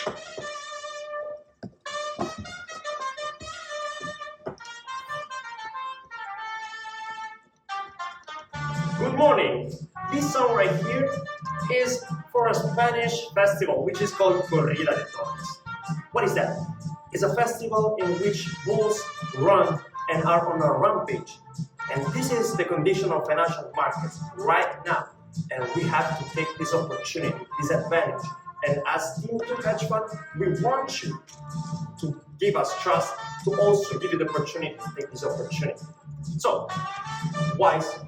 Good morning. This song right here is for a Spanish festival which is called Corrida de Toros. What is that? It's a festival in which bulls run and are on a rampage. And this is the condition of financial markets right now. And we have to take this opportunity, this advantage. And as Team 2 Hedge Fund, we want you to give us trust, to also give you the opportunity to take this opportunity. So, wise,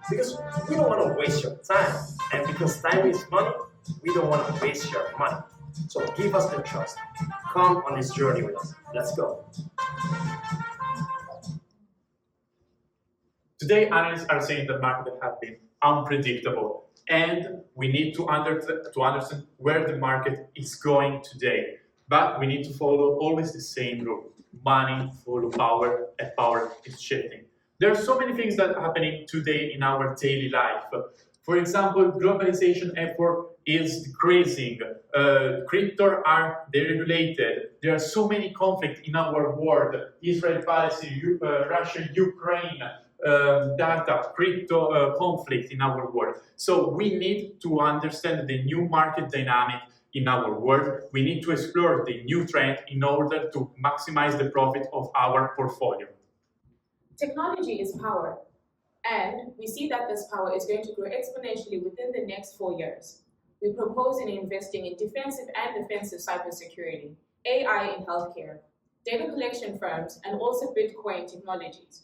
because we don't want to waste your time, and because time is money, we don't want to waste your money. So give us the trust. Come on this journey with us. Let's go. Today, analysts are saying the market has been unpredictable, and we need to understand where the market is going today. But we need to follow always the same rule: money follows power, and power is shifting. There are so many things that are happening today in our daily life. For example, globalization effort is decreasing. Crypto are deregulated. There are so many conflicts in our world: Israel, Palestine, Russia, Ukraine, data, crypto conflict in our world. So we need to understand the new market dynamic in our world. We need to explore the new trend in order to maximize the profit of our portfolio. Technology is power, and we see that this power is going to grow exponentially within the next 4 years. We propose in investing in defensive and offensive cybersecurity, AI in healthcare, data collection firms, and also Bitcoin technologies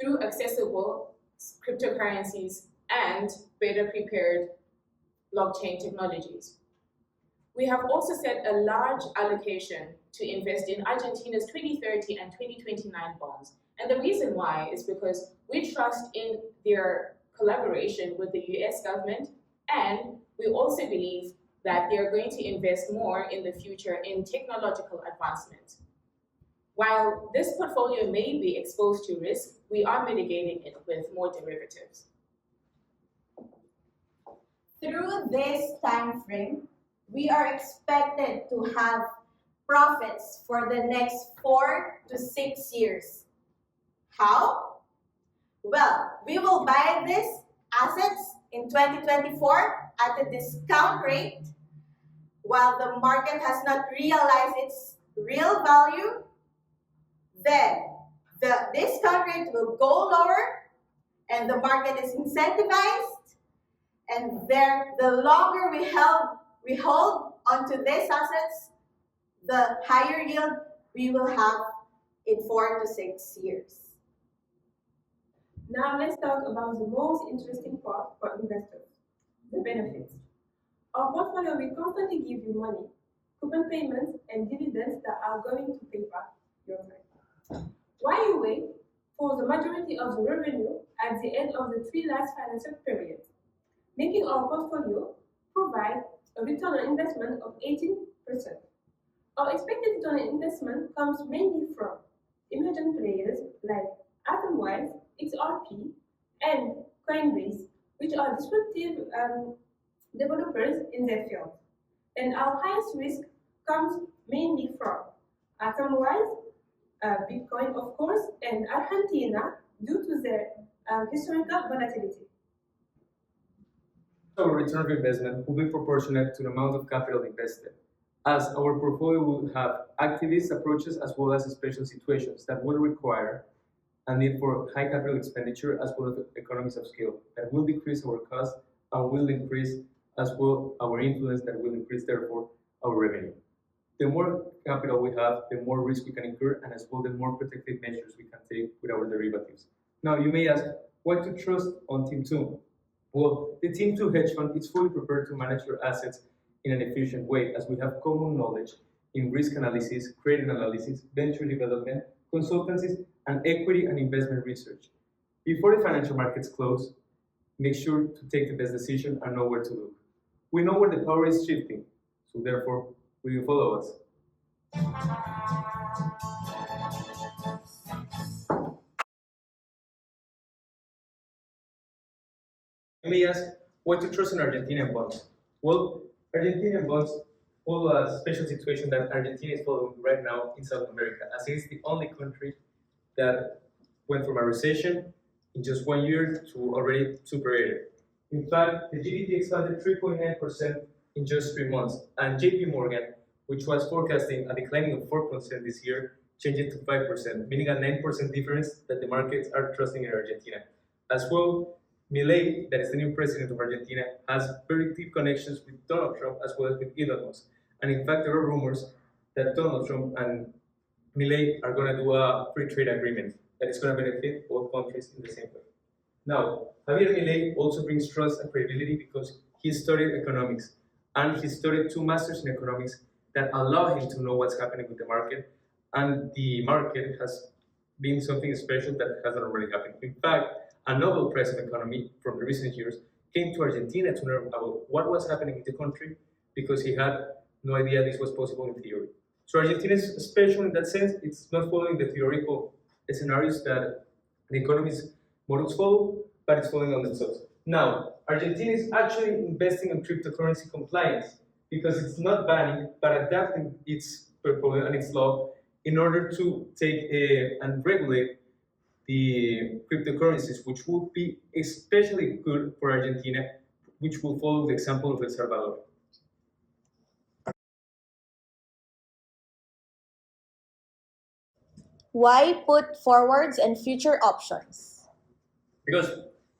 through accessible cryptocurrencies and better prepared blockchain technologies. We have also set a large allocation to invest in Argentina's 2030 and 2029 bonds. And the reason why is because we trust in their collaboration with the US government, and we also believe that they're going to invest more in the future in technological advancement. While this portfolio may be exposed to risk, we are mitigating it with more derivatives. Through this time frame, we are expected to have profits for the next 4 to 6 years. How? Well, we will buy these assets in 2024 at a discount rate while the market has not realized its real value. Then the discount rate will go lower and the market is incentivized, and the longer we hold onto these assets, the higher yield we will have in 4 to 6 years. Now let's talk about the most interesting part for investors, the benefits. Our portfolio will constantly give you money, coupon payments, and dividends that are going to pay back your time. While you wait for the majority of the revenue at the end of the 3 last financial periods, making our portfolio provide a return on investment of 18%. Our expected return on investment comes mainly from emerging players like Atomwise, XRP, and Coinbase, which are disruptive developers in their field. And our highest risk comes mainly from Atomwise, Bitcoin, of course, and Argentina due to their historical volatility. Our return of investment will be proportionate to the amount of capital invested, as our portfolio will have activist approaches as well as special situations that will require a need for high capital expenditure as well as economies of scale that will decrease our cost and will increase as well our influence, that will increase therefore our revenue. The more capital we have, the more risk we can incur, and as well the more protective measures we can take with our derivatives. Now you may ask, why to trust on Team 2? Well, the Team 2 hedge fund is fully prepared to manage your assets in an efficient way, as we have common knowledge in risk analysis, credit analysis, venture development, consultancies, and equity and investment research. Before the financial markets close, make sure to take the best decision and know where to look. We know where the power is shifting, so therefore, will you follow us? You may ask, why to trust in Argentinian bonds? Well, Argentinian bonds follow a special situation that Argentina is following right now in South America, as it is the only country that went from a recession in just 1 year to already superated. In fact, the GDP expanded 3.9% in just 3 months, and JP Morgan, which was forecasting a decline of 4% this year, changed it to 5%, meaning a 9% difference that the markets are trusting in Argentina. As well, Milei, that is the new president of Argentina, has very deep connections with Donald Trump as well as with Elon Musk. And in fact, there are rumors that Donald Trump and Milei are going to do a free trade agreement that is going to benefit both countries in the same way. Now, Javier Milei also brings trust and credibility because he studied economics, and he studied 2 masters in economics that allow him to know what's happening with the market, and the market has been something special that hasn't already happened. In fact, a Nobel Prize of Economy from the recent years came to Argentina to learn about what was happening in the country because he had no idea this was possible in theory. So Argentina is special in that sense. It's not following the theoretical scenarios that the economist models follow, but it's following on themselves. Now, Argentina is actually investing in cryptocurrency compliance because it's not banning, but adapting its portfolio and its law in order to take and regulate the cryptocurrencies, which would be especially good for Argentina, which will follow the example of El Salvador. Why put forwards and future options? Because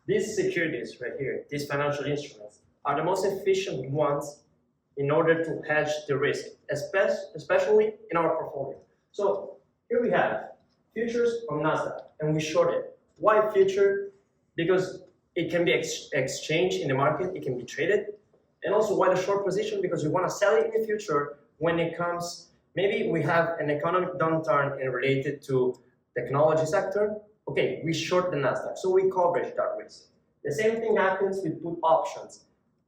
these securities right here, these financial instruments, are the most efficient ones in order to hedge the risk, especially in our portfolio. So here we have futures on Nasdaq, and we short it. Why future? Because it can be exchanged in the market, it can be traded. And also why the short position? Because we want to sell it in the future when it comes, maybe we have an economic downturn related to technology sector. Okay, we short the Nasdaq, so we coverage that risk. The same thing happens with put options.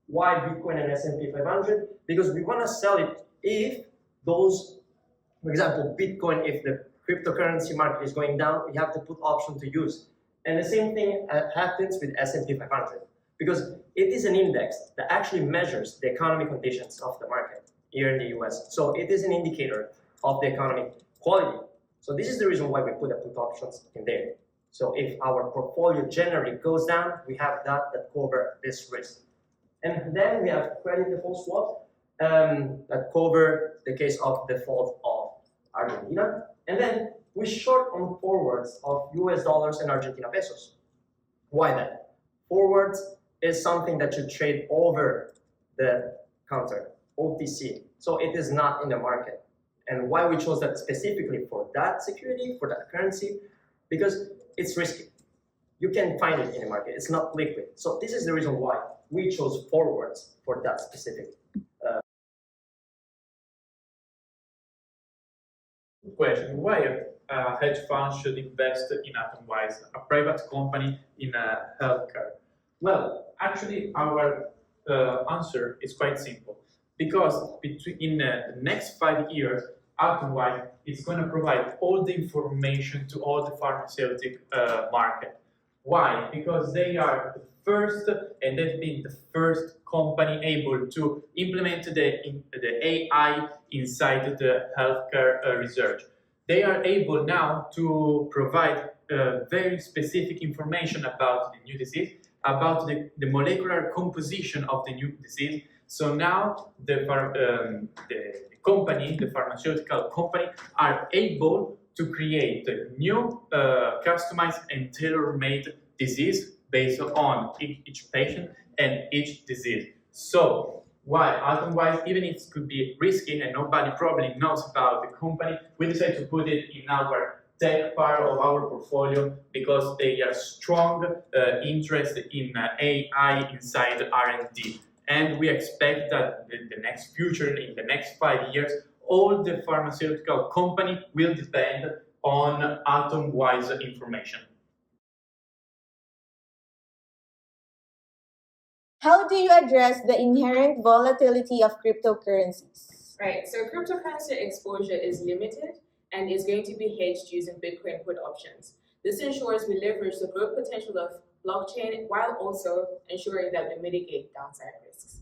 Why Bitcoin and S&P 500? Because we want to sell it if those, for example, Bitcoin, if the cryptocurrency market is going down, we have to put option to use. And the same thing happens with S&P 500 because it is an index that actually measures the economic conditions of the market here in the US. So it is an indicator of the economic quality. So this is the reason why we put the put options in there. So if our portfolio generally goes down, we have that cover this risk. And then we have credit default swap that cover the case of default of Argentina. And then we short on forwards of US dollars and Argentina pesos. Why that? Forwards is something that you trade over the counter, OTC. So it is not in the market. And why we chose that specifically for that security, for that currency? Because it's risky. You can find it in the market. It's not liquid. So this is the reason why we chose forwards for that specific. Question: why a hedge fund should invest in Atomwise, a private company in healthcare? Well, actually, our answer is quite simple. Because in the next 5 years, Atomwise is going to provide all the information to all the pharmaceutical market. Why? Because they are the first, and they've been the first company able to implement the AI inside the healthcare research. They are able now to provide very specific information about the new disease, about the molecular composition of the new disease. So now the company, the pharmaceutical company, are able to create a new customized and tailor-made disease based on each patient and each disease. So why Atomwise, even if it could be risky and nobody probably knows about the company, we decided to put it in our tech part of our portfolio because they are strong interest in AI inside R&D. And we expect that in the next future, in the next 5 years, all the pharmaceutical company will depend on Atomwise information. How do you address the inherent volatility of cryptocurrencies? Right, so cryptocurrency exposure is limited and is going to be hedged using Bitcoin put options. This ensures we leverage the growth potential of blockchain while also ensuring that we mitigate downside risks.